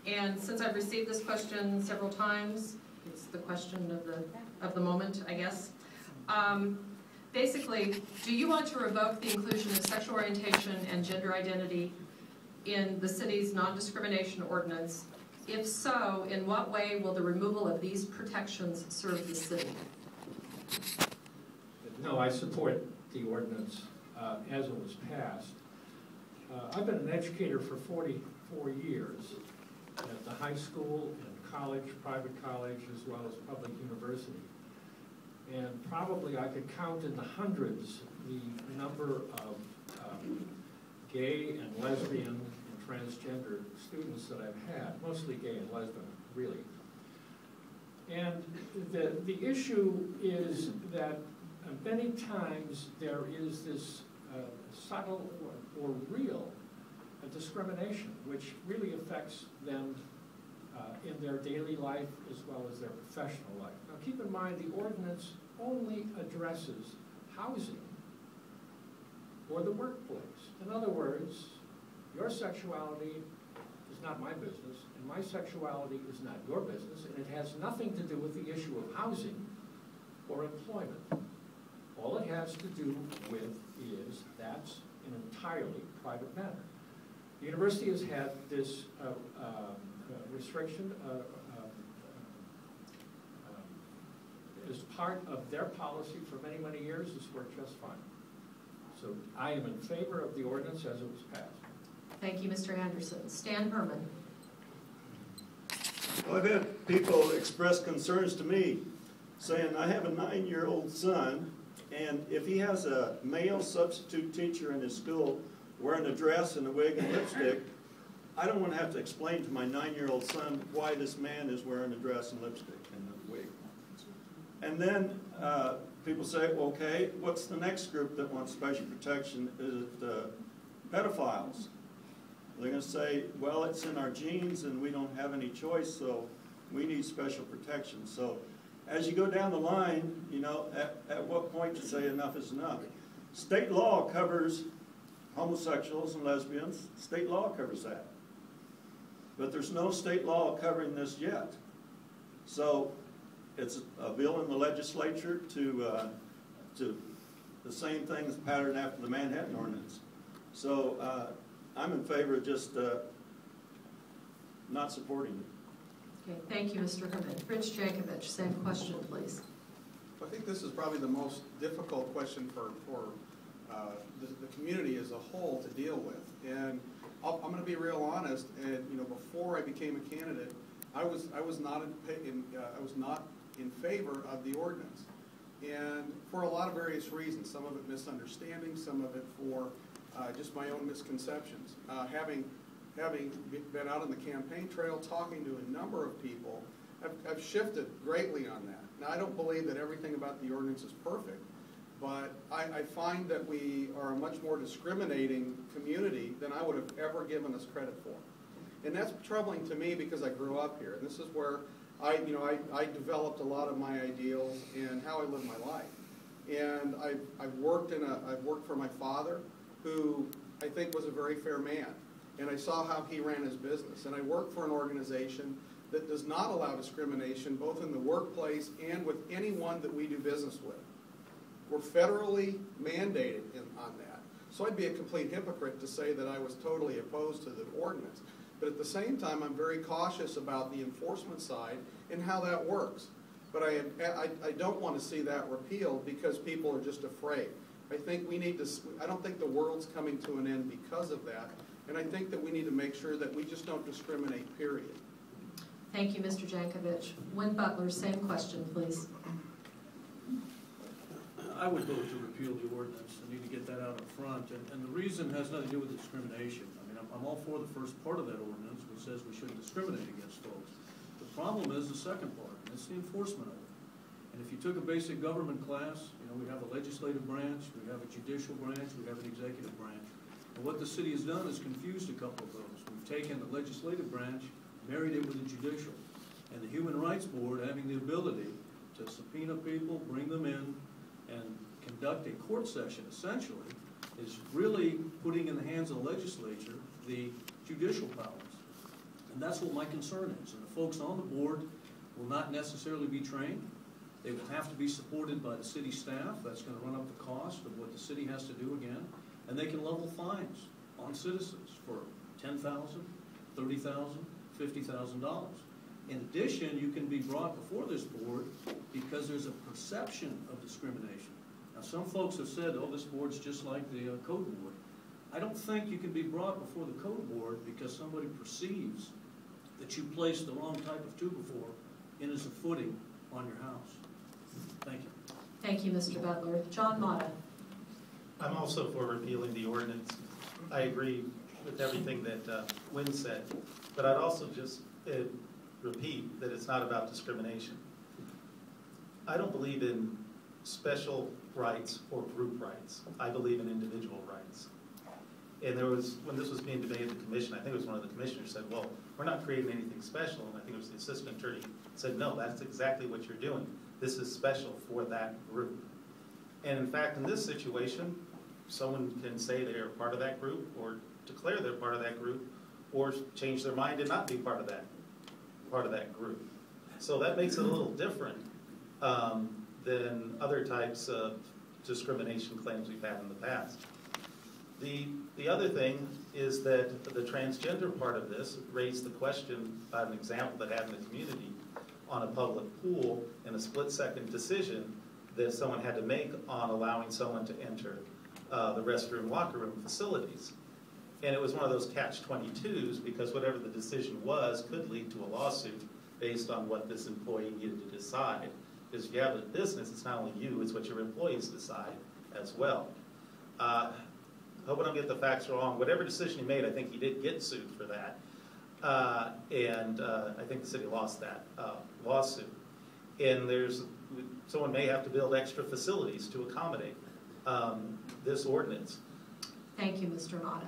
And since I've received this question several times, it's the question of the moment, I guess. Basically, do you want to revoke the inclusion of sexual orientation and gender identity in the city's non-discrimination ordinance? If so, in what way will the removal of these protections serve the city? No, I support the ordinance as it was passed. I've been an educator for 44 years at the high school and college, private college, as well as public university. And probably I could count in the hundreds the number of gay and lesbian and transgender students that I've had, mostly gay and lesbian, really. And the issue is that many times there is this subtle or real discrimination, which really affects them in their daily life as well as their professional life. Now keep in mind, the ordinance only addresses housing or the workplace. In other words, your sexuality is not my business, and my sexuality is not your business, and it has nothing to do with the issue of housing or employment. All it has to do with is that's an entirely private matter. The university has had this restriction as part of their policy for many, many years. It's worked just fine. So I am in favor of the ordinance as it was passed. Thank you, Mr. Anderson. Stan Herman. Well, I've had people express concerns to me saying, I have a 9-year-old son, and if he has a male substitute teacher in his school wearing a dress and a wig and lipstick, I don't want to have to explain to my 9-year-old son why this man is wearing a dress and lipstick and a wig. And then people say, well, okay, what's the next group that wants special protection? Is it pedophiles? They're going to say, well, it's in our genes and we don't have any choice, so we need special protection. So as you go down the line, you know, at what point to say enough is enough? State law covers homosexuals and lesbians. State law covers that. But there's no state law covering this yet. So it's a bill in the legislature to the same thing that's patterned after the Manhattan Ordinance. So I'm in favor of just not supporting it. Okay, thank you, Mr. Herman. Rich Jankovich, same question, please. I think this is probably the most difficult question for the community as a whole to deal with. And I'm going to be real honest. And you know, before I became a candidate, I was not in favor of the ordinance, and for a lot of various reasons. Some of it misunderstanding, some of it for just my own misconceptions. Having been out on the campaign trail, talking to a number of people, I've shifted greatly on that. Now, I don't believe that everything about the ordinance is perfect, but I find that we are a much more discriminating community than I would have ever given us credit for. And that's troubling to me because I grew up here. And this is where I developed a lot of my ideals and how I live my life. And I've worked for my father, who I think was a very fair man. And I saw how he ran his business. And I work for an organization that does not allow discrimination, both in the workplace and with anyone that we do business with. We're federally mandated on that. So I'd be a complete hypocrite to say that I was totally opposed to the ordinance. But at the same time, I'm very cautious about the enforcement side and how that works. But I don't want to see that repealed because people are just afraid. I think we need to, I don't think the world's coming to an end because of that. And I think that we need to make sure that we just don't discriminate, period. Thank you, Mr. Jankovich. Wynn Butler, same question, please. I would vote to repeal the ordinance. I need to get that out up front. And the reason has nothing to do with discrimination. I mean, I'm all for the first part of that ordinance, which says we shouldn't discriminate against folks. The problem is the second part, and it's the enforcement of it. And if you took a basic government class, you know, we have a legislative branch, we have a judicial branch, we have an executive branch. And what the city has done is confused a couple of those. We've taken the legislative branch, married it with the judicial. And the Human Rights Board having the ability to subpoena people, bring them in, and conduct a court session, essentially, is really putting in the hands of the legislature the judicial powers. And And that's what my concern is. And the folks on the board will not necessarily be trained. They will have to be supported by the city staff. That's going to run up the cost of what the city has to do again. And they can level fines on citizens for $10,000, $30,000, $50,000. In addition, you can be brought before this board because there's a perception of discrimination. Now, some folks have said, oh, this board's just like the code board. I don't think you can be brought before the code board because somebody perceives that you placed the wrong type of 2x4 in as a footing on your house. Thank you. Thank you, Mr. Butler. John Mata. I'm also for repealing the ordinance. I agree with everything that Wynn said, but I'd also just repeat that it's not about discrimination. I don't believe in special rights or group rights. I believe in individual rights. And there was, when this was being debated at the commission, I think it was one of the commissioners said, well, we're not creating anything special. And I think it was the assistant attorney said, no, that's exactly what you're doing. This is special for that group. And in fact, in this situation, someone can say they are part of that group or declare they're part of that group or change their mind and not be part of that group. So that makes it a little different than other types of discrimination claims we've had in the past. The other thing is that the transgender part of this raised the question about an example that happened in the community on a public pool in a split-second decision that someone had to make on allowing someone to enter the restroom, locker room facilities. And it was one of those catch-22s because whatever the decision was could lead to a lawsuit based on what this employee needed to decide. Because if you have a business, it's not only you, it's what your employees decide as well. I hope I don't get the facts wrong. Whatever decision he made, I think he did get sued for that. And I think the city lost that lawsuit. And someone may have to build extra facilities to accommodate this ordinance. Thank you, Mr. Mata.